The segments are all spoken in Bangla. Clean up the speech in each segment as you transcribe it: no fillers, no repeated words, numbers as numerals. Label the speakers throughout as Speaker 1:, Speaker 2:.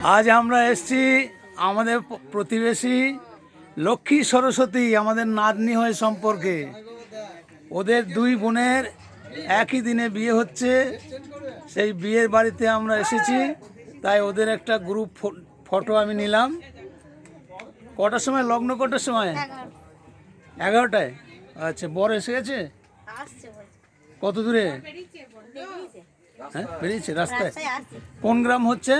Speaker 1: আজ আমরা এসেছি আমাদের প্রতিবেশী লক্ষ্মী সরস্বতী আমাদের নাতনি হয় সম্পর্কে। ওদের দুই বোনের একই দিনে বিয়ে হচ্ছে, সেই বিয়ের বাড়িতে আমরা এসেছি। তাই ওদের একটা গ্রুপ ফটো আমি নিলাম। কটার সময় লগ্ন, কটার সময়? 11টায়। আচ্ছা, বর এসে গেছে? কত দূরে? হ্যাঁ, বেরিয়েছে রাস্তায়। কোন গ্রাম হচ্ছে?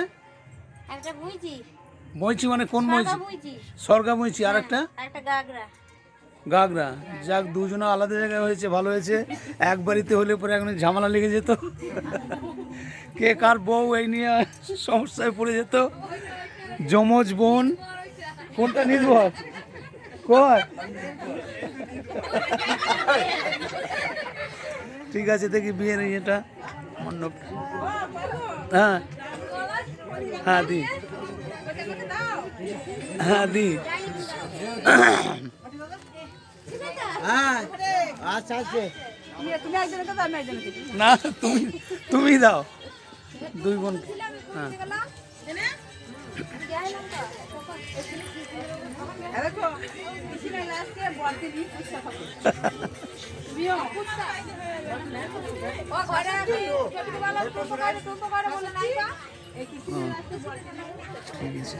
Speaker 1: বইচি মানে কোন বইচি? সরগা বইচি। আর একটা গাগরা। যাক, দুজনে আলাদা জায়গায় হয়েছে, ভালো হয়েছে। এক বাড়িতে হলে পরে এখন ঝামেলা লেগে যেত, কে কার বউ এই নিয়ে সমস্যায় পড়ে যেত। যমজ বোন, কোনটা নির্ভর কয়? ঠিক আছে, দেখি বিয়ের ইয়েটা, মণ্ডপ। হ্যাঁ হ্যাঁ দি, হ্যাঁ দি। না, তুমি দাও দুই বোন। হ্যাঁ, ঠিক আছে।